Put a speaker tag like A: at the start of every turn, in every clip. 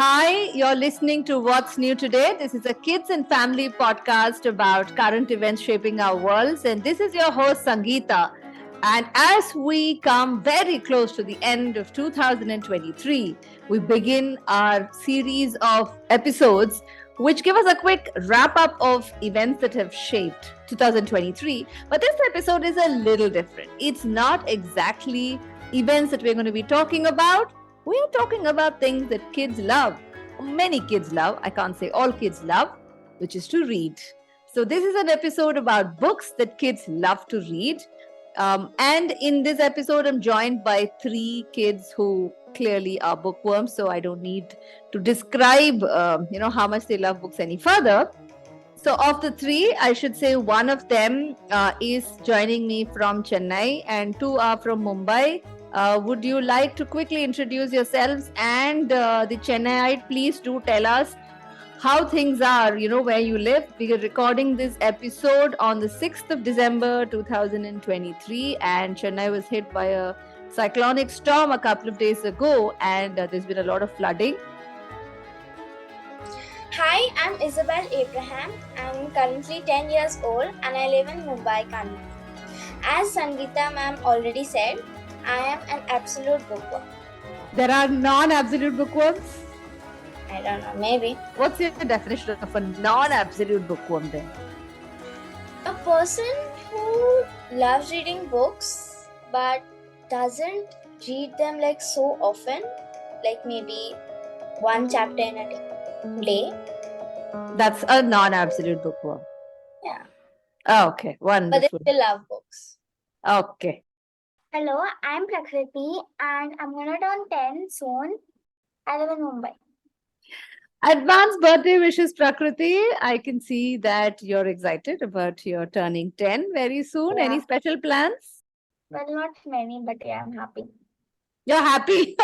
A: Hi, you're listening to What's New Today. This is a kids and family podcast about current events shaping our worlds. And this is your host, Sangeeta. And as we come very close to the end of 2023, we begin our series of episodes which give us a quick wrap up of events that have shaped 2023. But this episode is a little different. It's not exactly events that we're going to be talking about. We are talking about things that kids love. Many kids love. I can't say all kids love, which is to read. So this is an episode about books that kids love to read. And in this episode, I'm joined by three kids who clearly are bookworms. So I don't need to describe, how much they love books any further. So of the three, I should say one of them is joining me from Chennai and two are from Mumbai. Would you like to quickly introduce yourselves and the Chennaiite? Please do tell us how things are, where you live. We are recording this episode on the 6th of December 2023 and Chennai was hit by a cyclonic storm a couple of days ago and there's been a lot of flooding.
B: Hi, I'm Isabel Abraham. I'm currently 10 years old and I live in Mumbai, Kanpur. As Sangeeta ma'am already said, I am an absolute bookworm.
A: There are non-absolute bookworms?
B: I don't know, maybe.
A: What's your definition of a non-absolute bookworm then?
B: A person who loves reading books but doesn't read them like so often, like maybe one chapter in a day.
A: That's a non-absolute bookworm.
B: Yeah.
A: Okay, wonderful.
B: But they still love books.
A: Okay.
C: Hello, I'm Prakriti and I'm gonna turn 10 soon. I live in Mumbai.
A: Advanced birthday wishes, Prakriti. I can see that you're excited about your turning 10 very soon.
C: Yeah.
A: Any special plans?
C: Well, not many, but yeah, I'm happy.
A: You're happy.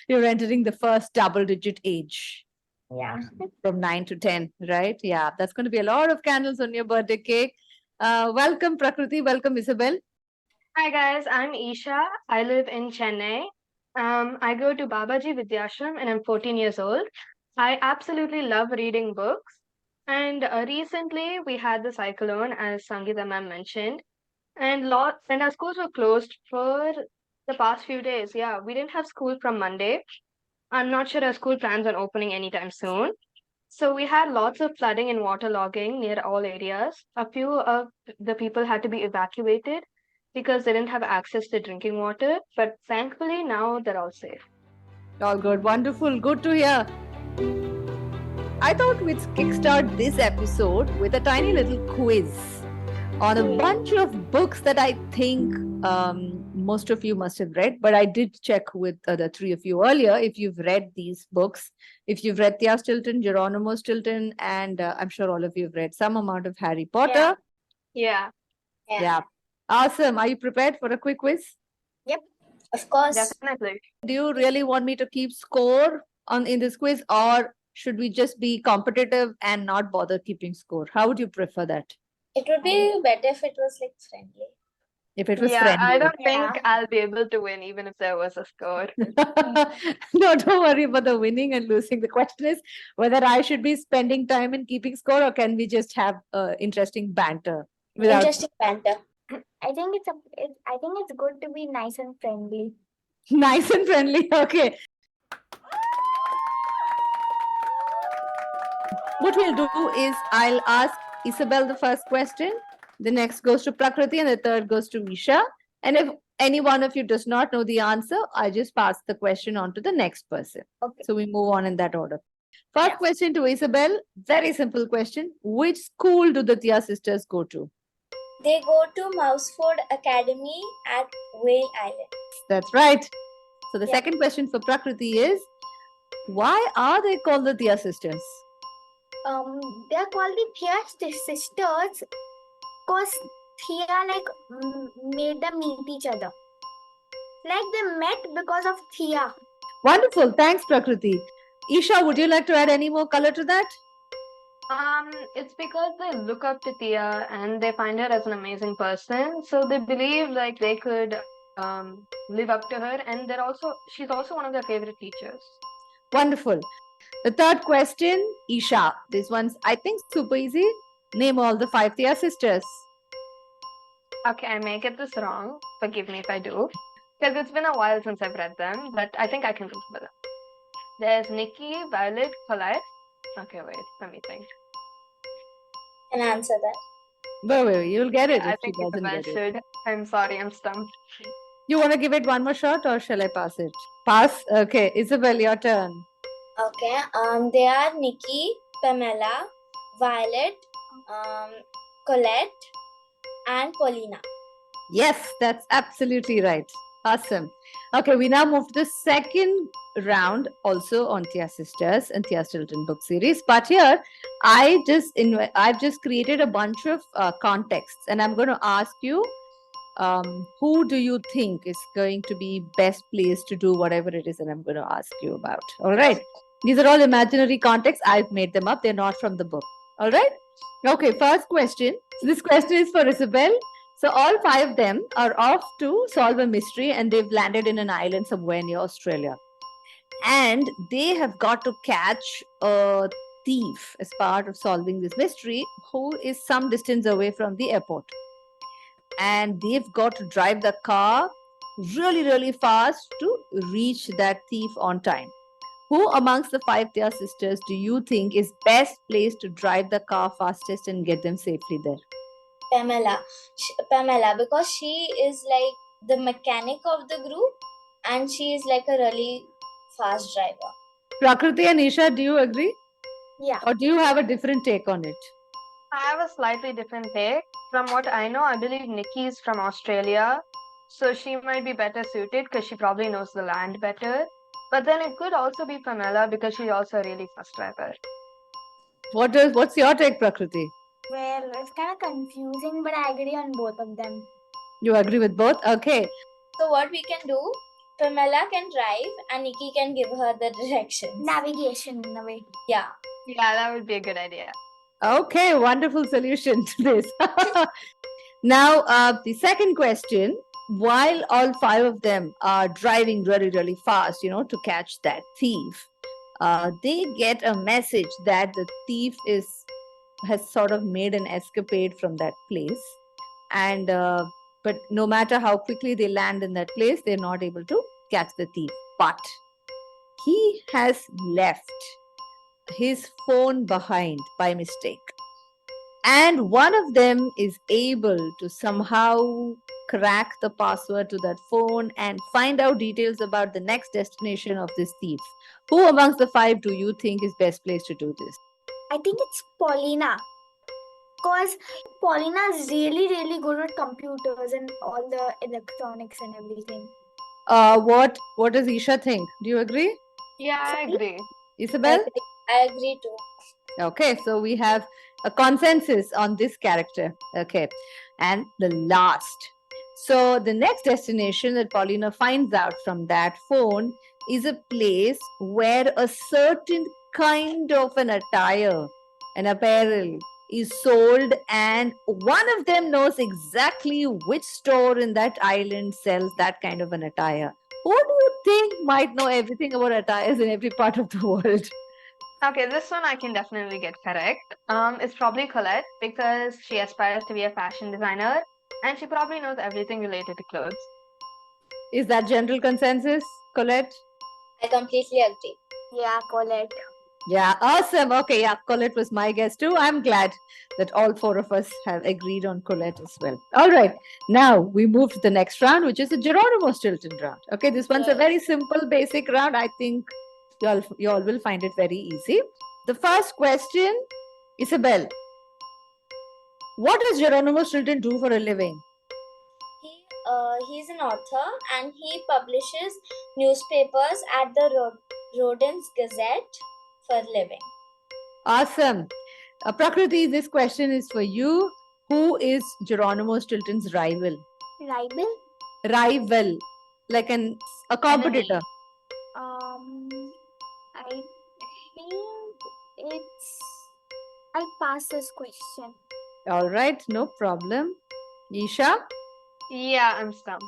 A: You're entering the first double-digit age.
C: Yeah.
A: From 9 to 10, right? Yeah, that's going to be a lot of candles on your birthday cake. Welcome, Prakriti. Welcome, Isabel.
D: Hi guys, I'm Isha. I live in Chennai. I go to Babaji Vidyashram and I'm 14 years old. I absolutely love reading books. And recently we had the cyclone, as Sangeeta ma'am mentioned, and our schools were closed for the past few days. Yeah, we didn't have school from Monday. I'm not sure our school plans on opening anytime soon. So we had lots of flooding and waterlogging near all areas. A few of the people had to be evacuated because they didn't have access to drinking water. But thankfully, now they're all safe.
A: All good. Wonderful. Good to hear. I thought we'd kickstart this episode with a tiny little quiz on a bunch of books that I think most of you must have read, but I did check with the three of you earlier if you've read these books. If you've read Thea Stilton, Geronimo Stilton, and I'm sure all of you have read some amount of Harry Potter.
D: Yeah.
A: Awesome. Are you prepared for a quick quiz?
B: Yep, of course.
D: Definitely.
A: Do you really want me to keep score in this quiz, or should we just be competitive and not bother keeping score? How would you prefer that?
B: It would be better if it was like friendly.
A: If it was
D: Yeah,
A: friendly.
D: I don't think I'll be able to win even if there was a score.
A: No, don't worry about the winning and losing. The question is whether I should be spending time in keeping score or can we just have interesting banter?
B: Interesting banter.
C: I think it's good to be nice and friendly.
A: Nice and friendly. Okay. What we'll do is I'll ask Isabel the first question. The next goes to Prakriti and the third goes to Isha. And if any one of you does not know the answer, I just pass the question on to the next person.
C: Okay.
A: So we move on in that order. First
C: Yes.
A: question to Isabel. Very simple question. Which school do the Thea sisters go to?
B: They go to Mouseford Academy at Whale Island.
A: That's right. So the
B: Yeah.
A: second question for Prakriti is, why are they called the Thea sisters?
C: They're called the Thea sisters because Thea made them meet each other. Like they met because of Thea.
A: Wonderful. Thanks, Prakriti. Isha, would you like to add any more color to that?
D: It's because they look up to Thea and they find her as an amazing person. So they believe like they could live up to her, and she's also one of their favorite teachers.
A: Wonderful. The third question, Isha. This one's, I think, super easy. Name all the 5 Thea sisters.
D: Okay, I may get this wrong. Forgive me if I do. Because it's been a while since I've read them, but I think I can remember them. There's Nikki, Violet, Colette. Okay, wait, let me think.
B: And answer that.
A: Wait, you'll get it
D: I
A: if she
D: think
A: doesn't
D: Isabel
A: get it.
D: should. I'm sorry, I'm stumped.
A: You want to give it one more shot or shall I pass it? Pass? Okay. Isabel, your turn.
B: Okay. They are Nikki, Pamela, Violet, Colette, and Paulina.
A: Yes, that's absolutely right. Awesome. Okay, we now move to the second round, also on Thea Sisters and Thea Stilton book series. But here, I've just created a bunch of contexts, and I'm going to ask you, who do you think is going to be best placed to do whatever it is that I'm going to ask you about? All right. These are all imaginary contexts. I've made them up. They're not from the book. All right. Okay. First question. So this question is for Isabel. So all 5 of them are off to solve a mystery, and they've landed in an island somewhere near Australia. And they have got to catch a thief as part of solving this mystery, who is some distance away from the airport. And they've got to drive the car really, really fast to reach that thief on time. Who amongst the 5 Thea sisters do you think is best placed to drive the car fastest and get them safely there?
B: Pamela, because she is like the mechanic of the group and she is like a really fast driver.
A: Prakriti and Isha, do you agree?
C: Yeah.
A: Or do you have a different take on it?
D: I have a slightly different take. From what I know, I believe Nikki is from Australia, so she might be better suited because she probably knows the land better. But then it could also be Pamela because she's also a really fast driver.
A: What's your take, Prakriti?
C: Well, it's kind of confusing, but I agree on both of them.
A: You agree with both? Okay.
B: So what we can do, Pamela can drive and Nikki can give her the directions.
C: Navigation in a way.
B: Yeah.
D: Yeah, that would be a good idea.
A: Okay, wonderful solution to this. Now, the second question, while all 5 of them are driving really, really fast, to catch that thief, they get a message that the thief has sort of made an escapade from that place. And but no matter how quickly they land in that place, they're not able to catch the thief. But he has left his phone behind by mistake. And one of them is able to somehow crack the password to that phone and find out details about the next destination of this thief. Who amongst the 5 do you think is best placed to do this?
C: I think it's Paulina. Because Paulina is really, really good at computers and all the electronics and everything.
A: What does Isha think? Do you agree?
D: Yeah, I agree.
A: Isabel?
B: I agree too.
A: Okay, so we have a consensus on this character. Okay, and the last. So the next destination that Paulina finds out from that phone is a place where a certain kind of an attire, an apparel, is sold, and one of them knows exactly which store in that island sells that kind of an attire. Who do you think might know everything about attires in every part of the world?
D: Okay, this one I can definitely get correct. It's probably Colette because she aspires to be a fashion designer and she probably knows everything related to clothes.
A: Is that general consensus, Colette?
B: I completely agree.
C: Yeah, Colette.
A: Yeah, awesome. Okay, yeah, Colette was my guess too. I'm glad that all 4 of us have agreed on Colette as well. All right, now we move to the next round, which is the Geronimo Stilton round. Okay, this one's a very simple, basic round. I think you all will find it very easy. The first question, Isabel, what does Geronimo Stilton do for a living?
B: He's an author and he publishes newspapers at the Rodents Gazette for living.
A: Awesome. Prakriti, this question is for you. Who is Geronimo Stilton's rival?
C: Rival?
A: Rival, like a competitor.
C: I think I'll pass this question.
A: All right, no problem. Isha?
D: Yeah, I'm stumped.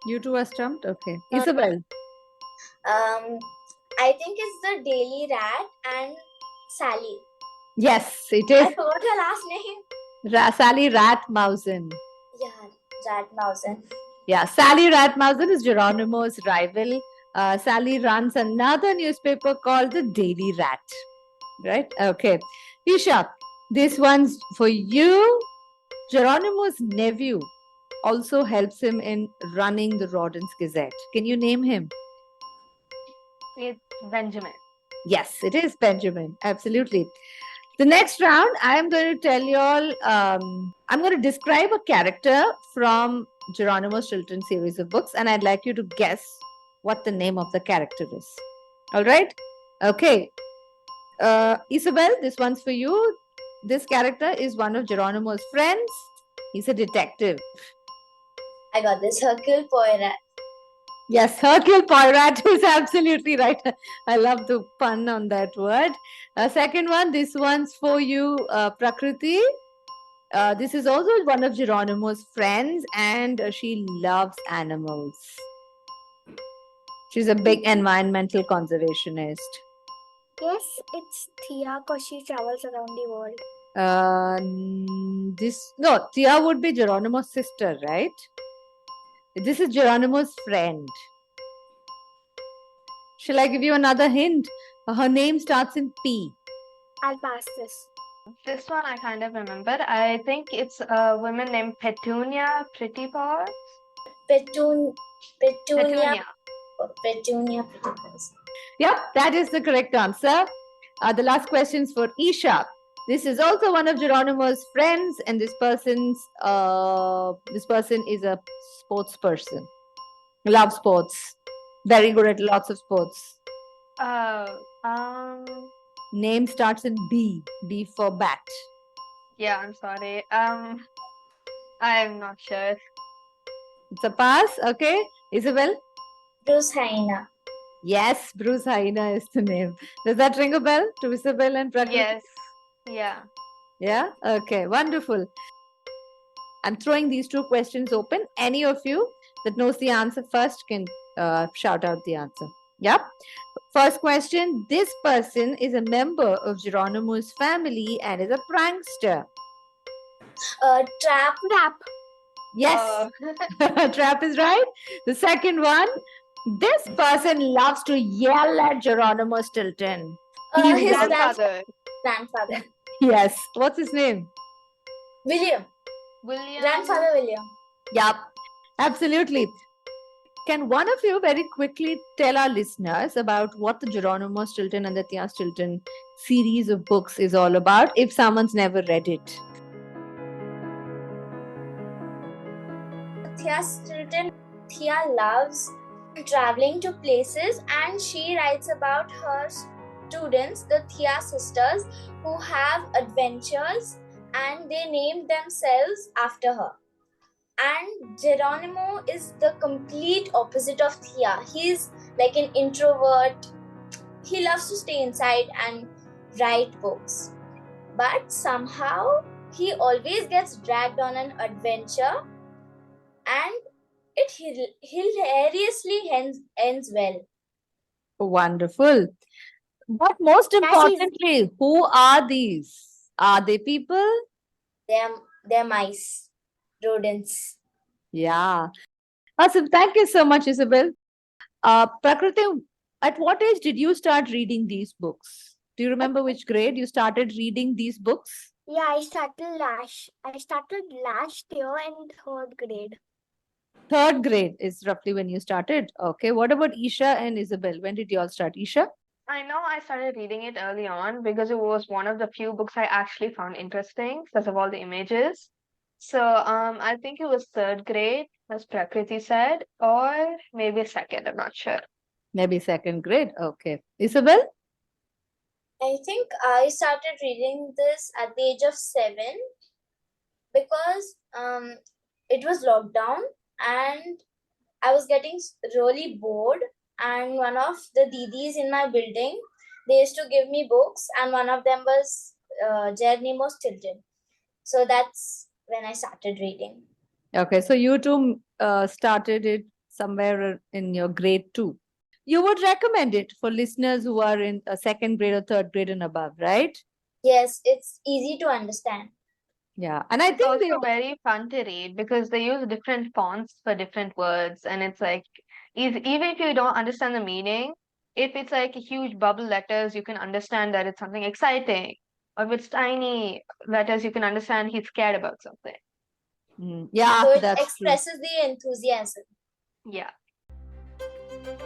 A: You two are stumped? Okay. Isabel?
B: I think it's the Daily Rat and Sally.
A: Yes, it
B: I
A: is
B: forgot her last name.
A: Sally Ratmausen.
B: Yeah, Ratmausen.
A: Yeah, Sally Ratmausen is Geronimo's rival. Sally runs another newspaper called the Daily Rat. Right? Okay. Isha, this one's for you. Geronimo's nephew also helps him in running the Rawdon's Gazette. Can you name him?
D: It's Benjamin.
A: Yes, it is Benjamin. Absolutely. The next round, I am going to tell you all, I'm going to describe a character from Geronimo Stilton series of books, and I'd like you to guess what the name of the character is. All right? Okay. Isabel, this one's for you. This character is one of Geronimo's friends. He's a detective.
B: I got this. Hercule Poirot.
A: Yes, Hercule Poirot is absolutely right. I love the pun on that word. Second one, this one's for you, Prakriti. This is also one of Geronimo's friends, and she loves animals. She's a big environmental conservationist.
C: Yes, it's Thea because she travels around the world.
A: Thea would be Geronimo's sister, right? This is Geronimo's friend. Shall I give you another hint? Her name starts in P.
C: I'll pass this.
D: This one I kind of remember. I think it's a woman named Petunia Pretty Paws.
B: Petunia.
D: Petunia.
B: Petunia Pretty Paws.
A: Yep, that is the correct answer. The last question is for Isha. This is also one of Geronimo's friends, and this person is a sports person. Loves sports. Very good at lots of sports. Name starts in B. B for bat.
D: Yeah, I'm sorry. I'm not sure.
A: It's a pass. Okay, Isabel.
B: Bruce Hyena.
A: Yes, Bruce Hyena is the name. Does that ring a bell to Isabel and Prakriti?
D: Yes. Yeah.
A: Yeah. Okay. Wonderful. I'm throwing these two questions open. Any of you that knows the answer first can shout out the answer. Yep. First question. This person is a member of Geronimo's family and is a prankster.
B: Trap.
A: Yes. Trap is right. The second one. This person loves to yell at Geronimo Stilton.
B: His
D: Grandfather.
B: grandfather.
A: Yes. What's his name?
B: William.
D: William.
B: Grandfather William.
A: Yep. Absolutely. Can one of you very quickly tell our listeners about what the Geronimo Stilton and the Thea Stilton series of books is all about if someone's never read it?
B: Thea Stilton. Thea loves traveling to places, and she writes about her students, the Thea sisters, who have adventures, and they name themselves after her. And Geronimo is the complete opposite of Thea. He's like an introvert. He loves to stay inside and write books. But somehow he always gets dragged on an adventure, and it hilariously ends well.
A: Wonderful. But most importantly, who are these? Are they people?
B: They're mice, rodents.
A: Yeah. Awesome. Thank you so much, Isabel. Prakriti, at what age did you start reading these books? Do you remember which grade you started reading these books?
C: Yeah, I started last year in third grade.
A: Third grade is roughly when you started. Okay. What about Isha and Isabel? When did you all start? Isha?
D: I know I started reading it early on because it was one of the few books I actually found interesting because of all the images. So I think it was third grade, as Prakriti said, or maybe second, I'm not sure.
A: Maybe second grade. Okay. Isabel?
B: I think I started reading this at the age of 7 because it was lockdown and I was getting really bored, and one of the didis in my building, they used to give me books, and one of them was Geronimo Stilton. So that's when I started reading.
A: Okay, so you two started it somewhere in your grade 2. you would recommend it for listeners who are in a second grade or third grade and above, right?
B: Yes, it's easy to understand.
A: Yeah. And I
D: It's
A: think
D: also very fun to read because they use different fonts for different words, and it's like even if you don't understand the meaning, if it's like huge bubble letters, you can understand that it's something exciting. Or if it's tiny letters, you can understand he's scared about something.
A: Yeah,
B: So it
A: that's true.
B: expresses the enthusiasm.
D: Yeah.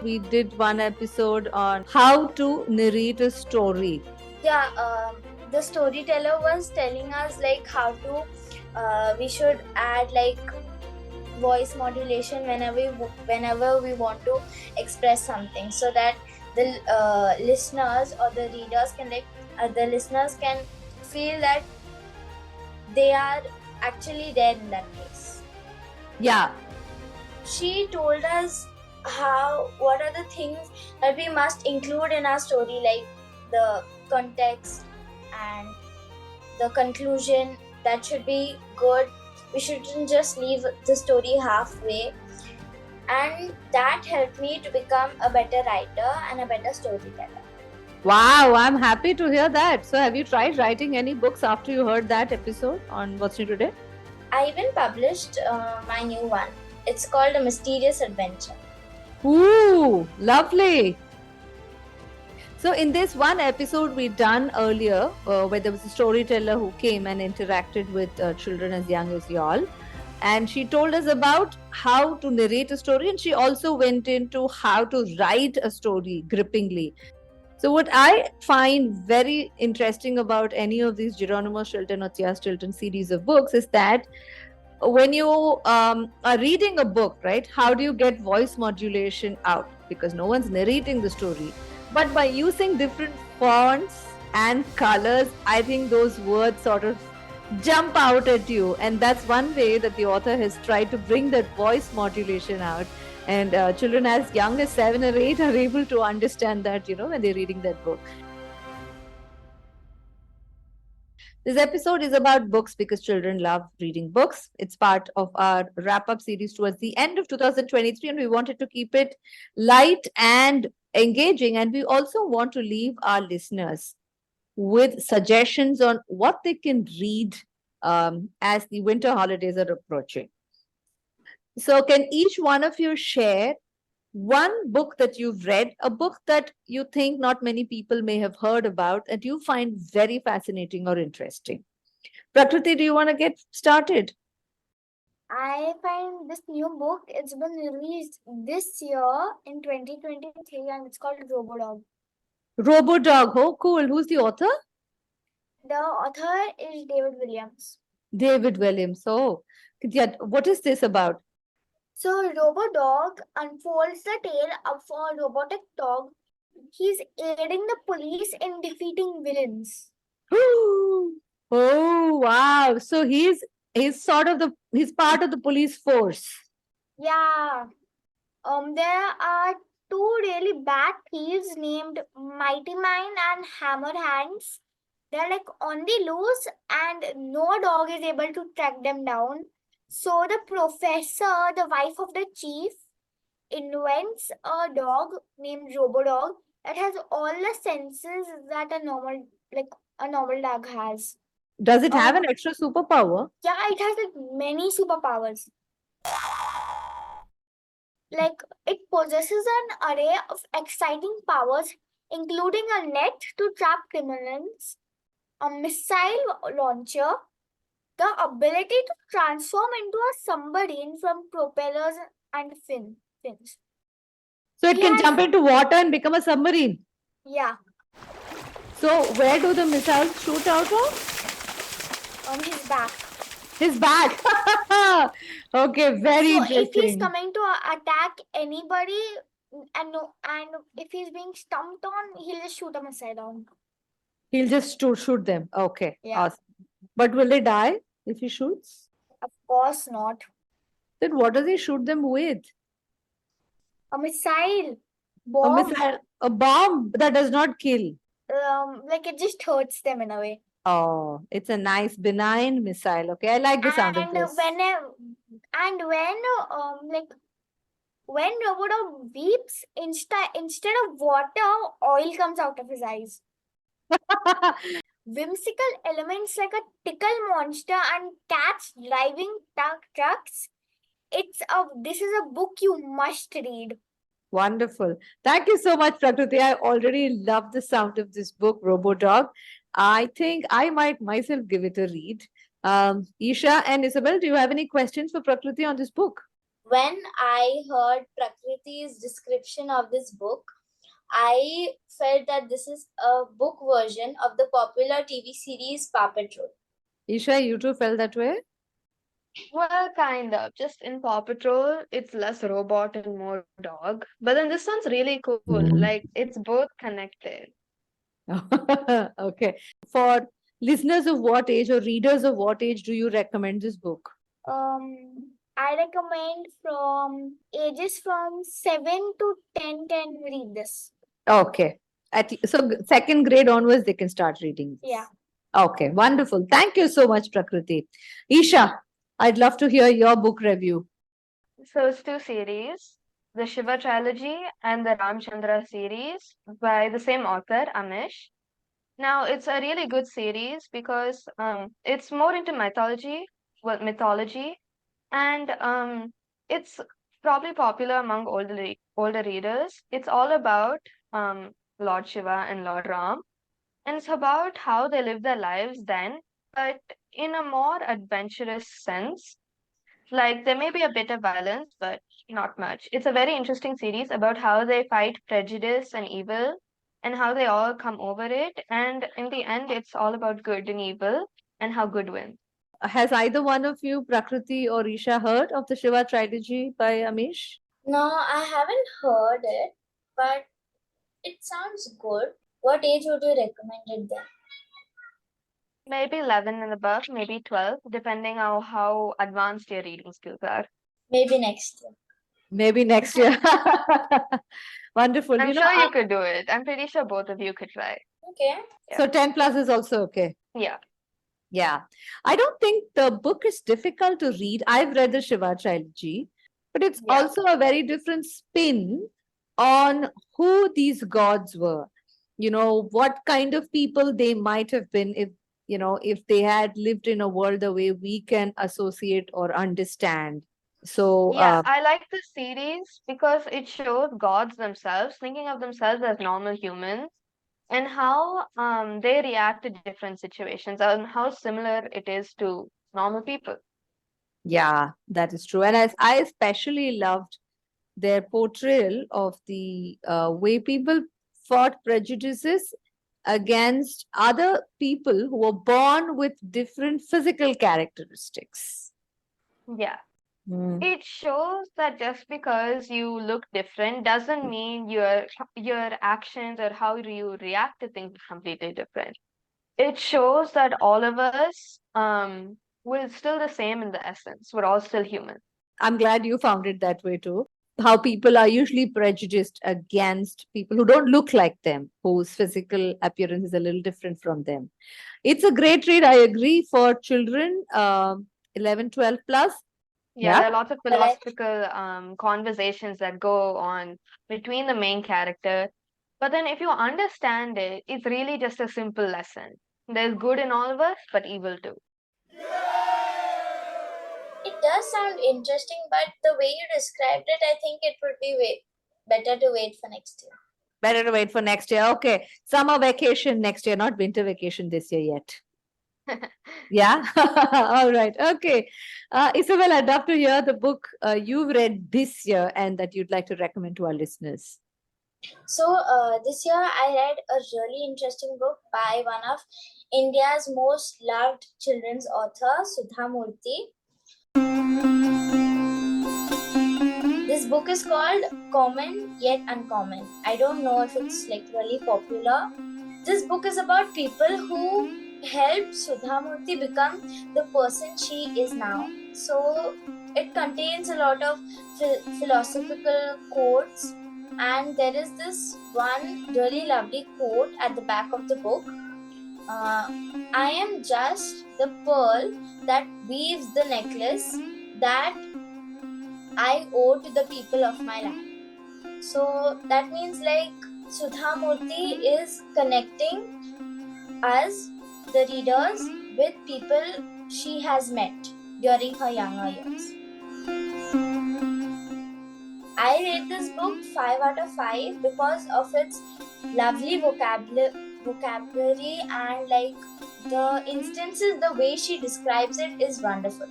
A: We did one episode on how to narrate a story.
B: Yeah, the storyteller was telling us like how to we should add like voice modulation whenever we want to express something, so that the listeners or the readers can the listeners can feel that they are actually there in that place.
A: Yeah.
B: She told us what are the things that we must include in our story, like the context and the conclusion. That should be good. We shouldn't just leave the story halfway, and that helped me to become a better writer and a better storyteller.
A: Wow, I'm happy to hear that. So have you tried writing any books after you heard that episode on What's New Today?
B: I even published my new one. It's called A Mysterious Adventure.
A: Ooh, lovely. So in this one episode we done earlier, where there was a storyteller who came and interacted with children as young as y'all, and she told us about how to narrate a story, and she also went into how to write a story grippingly. So what I find very interesting about any of these Geronimo Stilton or Thea Stilton series of books is that when you are reading a book, right, how do you get voice modulation out? Because no one's narrating the story. But by using different fonts and colors, I think those words sort of jump out at you. And that's one way that the author has tried to bring that voice modulation out. And children as young as 7 or 8 are able to understand that, when they're reading that book. This episode is about books because children love reading books. It's part of our wrap-up series towards the end of 2023, and we wanted to keep it light and engaging. And we also want to leave our listeners with suggestions on what they can read as the winter holidays are approaching. So can each one of you share one book that you've read, a book that you think not many people may have heard about and you find very fascinating or interesting? Prakriti, do you want to get started?
C: I find this new book, it's been released this year in 2023 and it's called Robodog.
A: Robodog. Oh, cool. Who's the author?
C: The author is David Williams.
A: David Williams. Oh, yeah. What is this about?
C: So Robodog unfolds the tale of a robotic dog. He's aiding the police in defeating villains.
A: Oh, wow. So he's he's part of the police force.
C: Yeah. There are two really bad thieves named Mighty Mine and Hammer Hands. They're like on the loose and no dog is able to track them down. So the professor, the wife of the chief, invents a dog named Robodog that has all the senses that a normal dog has.
A: Does it have an extra superpower?
C: Yeah, it has like many superpowers. Like it possesses an array of exciting powers, including a net to trap criminals, a missile launcher, the ability to transform into a submarine from propellers and fins.
A: So it can jump into water and become a submarine.
C: Yeah.
A: So where do the missiles shoot out of?
C: On his back.
A: His back. Okay, very
C: So
A: interesting.
C: if he's coming to attack anybody and if he's being stumped on, he'll just shoot a missile down.
A: He'll just shoot them. Okay.
C: Yeah.
A: Awesome. But will they die if he shoots?
C: Of course not.
A: Then what does he shoot them with?
C: A missile.
A: A
C: Bomb.
A: missile, a bomb that does not kill.
C: Like it just hurts them in a way.
A: Oh, it's a nice benign missile. Okay, I like the sound of this.
C: When When Robodog weeps, instead of water, oil comes out of his eyes. Whimsical elements like a tickle monster and cats driving trucks. This is a book you must read.
A: Wonderful. Thank you so much, Prakriti. I already love the sound of this book, Robodog. I think I might myself give it a read. Isha and Isabel, do you have any questions for Prakriti on this book?
B: When I heard Prakriti's description of this book, I felt that this is a book version of the popular TV series Paw Patrol.
A: Isha, you too felt that way?
D: Well, kind of. Just in Paw Patrol, it's less robot and more dog. But then this one's really cool. Like, it's both connected.
A: Okay. For listeners of what age or readers of what age do you recommend this book?
C: I recommend from ages from 7 to 10 can read this.
A: Okay. So second grade onwards, they can start reading this.
C: Yeah.
A: Okay, wonderful. Thank you so much, Prakriti. Isha, I'd love to hear your book review.
D: So it's two series, the Shiva trilogy and the Ramchandra series by the same author, Amish. Now it's a really good series because it's more into mythology, and it's probably popular among older readers. It's all about Lord Shiva and Lord Ram, and it's about how they live their lives then, but in a more adventurous sense. Like there may be a bit of violence, but not much. It's a very interesting series about how they fight prejudice and evil and how they all come over it. And in the end, it's all about good and evil and how good wins.
A: Has either one of you, Prakriti or Isha, heard of the Shiva trilogy by Amish?
B: No, I haven't heard it, but it sounds good. What age would you recommend it then?
D: Maybe 11 and above, maybe 12, depending on how advanced your reading skills are.
B: Maybe next year.
A: Maybe next year. Wonderful.
D: I'm sure you could do it. I'm pretty sure both of you could try.
B: Okay.
A: So 10 plus is also okay.
D: Yeah.
A: Yeah. I don't think the book is difficult to read. I've read the Shiva trilogy, but it's
D: Yeah.
A: also a very different spin on who these gods were. You know, what kind of people they might have been if they had lived in a world the way we can associate or understand. So,
D: Yeah, I like the series because it shows gods themselves thinking of themselves as normal humans and how they react to different situations and how similar it is to normal people.
A: yeah, that is true. And I especially loved their portrayal of the way people fought prejudices against other people who were born with different physical characteristics.
D: Yeah.
A: Hmm.
D: It shows that just because you look different doesn't mean your actions or how you react to things is completely different. It shows that all of us we're still the same in the essence. We're all still human.
A: I'm glad you found it that way too. How people are usually prejudiced against people who don't look like them, whose physical appearance is a little different from them. It's a great read, I agree, for children 11, 12 plus.
D: Yeah, there are lots of philosophical conversations that go on between the main character. But then if you understand it, it's really just a simple lesson. There's good in all of us, but evil too.
B: It does sound interesting, but the way you described it, I think it would be better to wait for next year.
A: Better to wait for next year. Okay. Summer vacation next year, not winter vacation this year yet. Yeah. All right. Okay. Isabel, I'd love to hear the book you've read this year and that you'd like to recommend to our listeners.
B: So this year I read a really interesting book by one of India's most loved children's author, Sudha Murthy. This book is called Common Yet Uncommon. I don't know if it's like really popular. This book is about people who helped Sudha Murthy become the person she is now. So it contains a lot of philosophical quotes, and there is this one really lovely quote at the back of the book. I am just the pearl that weaves the necklace that I owe to the people of my land. So that means like Sudha Murthy is connecting us, the readers, with people she has met during her younger years. I rate this book 5 out of 5 because of its lovely vocabulary and like the instances, the way she describes it is wonderful.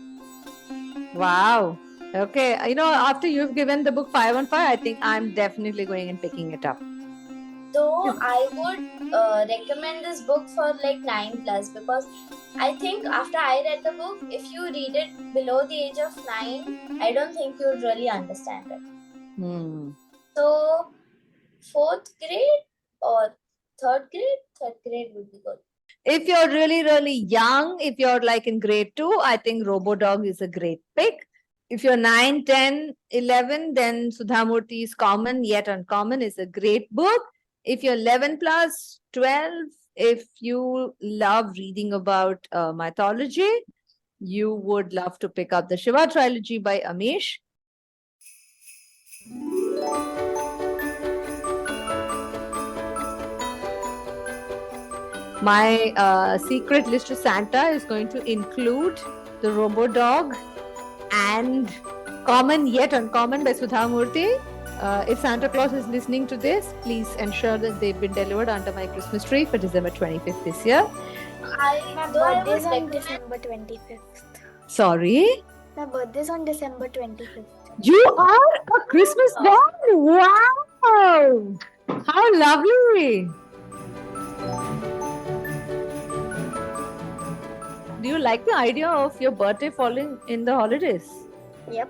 A: Wow. Okay. After you've given the book 5 on 5, I think I'm definitely going and picking it up.
B: Though I would recommend this book for like 9 plus because I think after I read the book, if you read it below the age of 9, I don't think you'll really understand it. So 4th grade or 3rd grade would be good.
A: If you're really, really young, if you're like in grade 2, I think Robodog is a great pick. If you're 9, 10, 11, then Sudhamurthi's Common Yet Uncommon is a great book. If you're 11 plus, 12, if you love reading about mythology, you would love to pick up the Shiva trilogy by Amish. My secret list to Santa is going to include the Robodog and Common Yet Uncommon by Sudhamurthy. If Santa Claus is listening to this, please ensure that they've been delivered under my Christmas tree for December 25th this year.
C: My birthday is on December 25th.
A: Sorry?
C: My birthday is on December 25th.
A: You are a Christmas doll? Wow! How lovely! Do you like the idea of your birthday falling in the holidays?
C: Yep.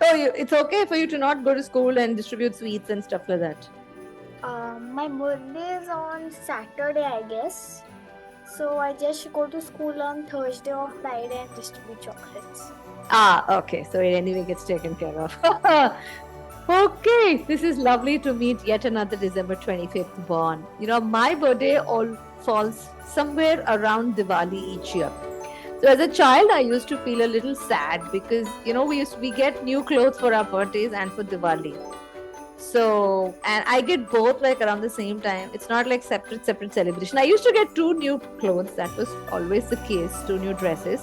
A: Oh, it's okay for you to not go to school and distribute sweets and stuff like that.
C: My birthday is on Saturday, I guess. So I just go to school on Thursday or Friday and distribute chocolates.
A: Okay. So it anyway gets taken care of. Okay. This is lovely to meet yet another December 25th born. My birthday all falls somewhere around Diwali each year. So as a child, I used to feel a little sad because, we get new clothes for our birthdays and for Diwali. So, and I get both like around the same time. It's not like separate celebration. I used to get 2 new clothes. That was always the case, 2 new dresses.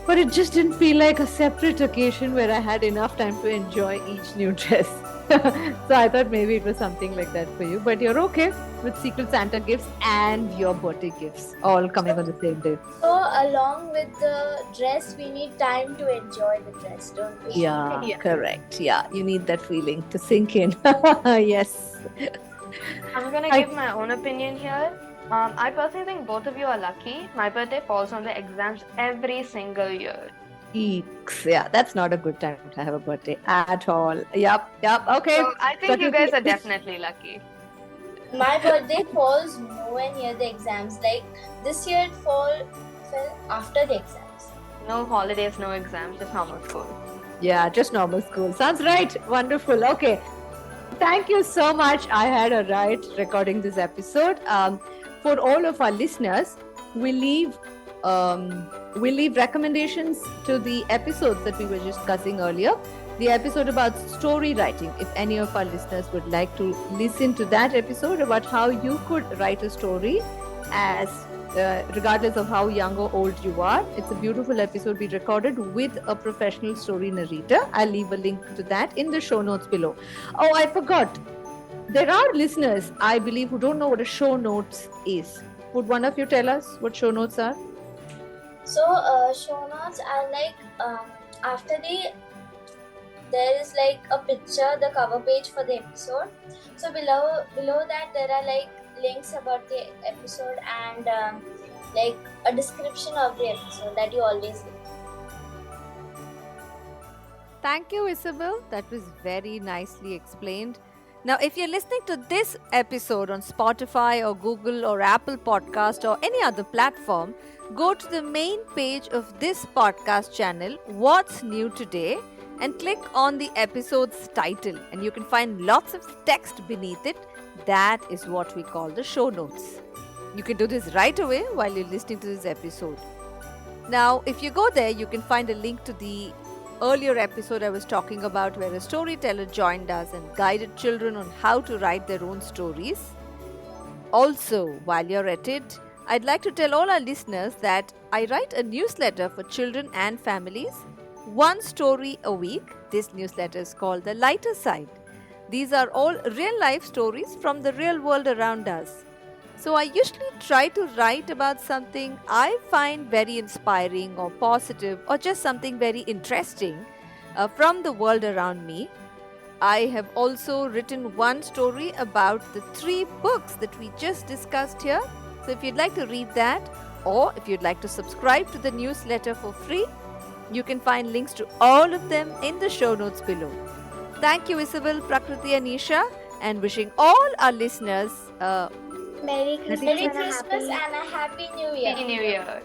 A: But it just didn't feel like a separate occasion where I had enough time to enjoy each new dress. So I thought maybe it was something like that for you. But you're okay with Secret Santa gifts and your birthday gifts all coming on the same day.
B: So along with the dress, we need time to enjoy the dress, don't we?
A: Yeah, correct. Yeah, you need that feeling to sink in. Yes.
D: I'm going to give my own opinion here. I personally think both of you are lucky. My birthday falls on the exams every single year.
A: Eeks. Yeah, that's not a good time to have a birthday at all. Yep. Okay.
D: So I think you guys are definitely lucky.
B: My birthday falls nowhere near the exams. Like this year it fell after the exams.
D: No holidays, no exams, just normal school.
A: Yeah, just normal school. Sounds right. Wonderful. Okay. Thank you so much. I had a right recording this episode. For all of our listeners, we'll leave recommendations to the episodes that we were discussing earlier. The episode about story writing. If any of our listeners would like to listen to that episode about how you could write a story as regardless of how young or old you are, it's a beautiful episode we recorded with a professional story narrator. I'll leave a link to that in the show notes below. Oh, I forgot. There are listeners, I believe, who don't know what a show notes is. Would one of you tell us what show notes are?
B: So show notes are like after there is like a picture, the cover page for the episode. So below that there are like links about the episode and like a description of the episode that you always read.
A: Thank you, Isabel. That was very nicely explained. Now, if you're listening to this episode on Spotify or Google or Apple Podcast or any other platform, go to the main page of this podcast channel, What's New Today, and click on the episode's title, and you can find lots of text beneath it. That is what we call the show notes. You can do this right away while you're listening to this episode. Now, if you go there, you can find a link to the earlier episode I was talking about, where a storyteller joined us and guided children on how to write their own stories. Also, while you're at it, I'd like to tell all our listeners that I write a newsletter for children and families, one story a week. This newsletter is called The Lighter Side. These are all real life stories from the real world around us. So I usually try to write about something I find very inspiring or positive or just something very interesting from the world around me. I have also written one story about the 3 books that we just discussed here. So if you'd like to read that, or if you'd like to subscribe to the newsletter for free, you can find links to all of them in the show notes below. Thank you, Isabel, Prakriti and Isha, and wishing all our listeners
C: Merry
B: Merry
C: Christmas
B: Christmas and a Happy New Year.
D: Happy New Year.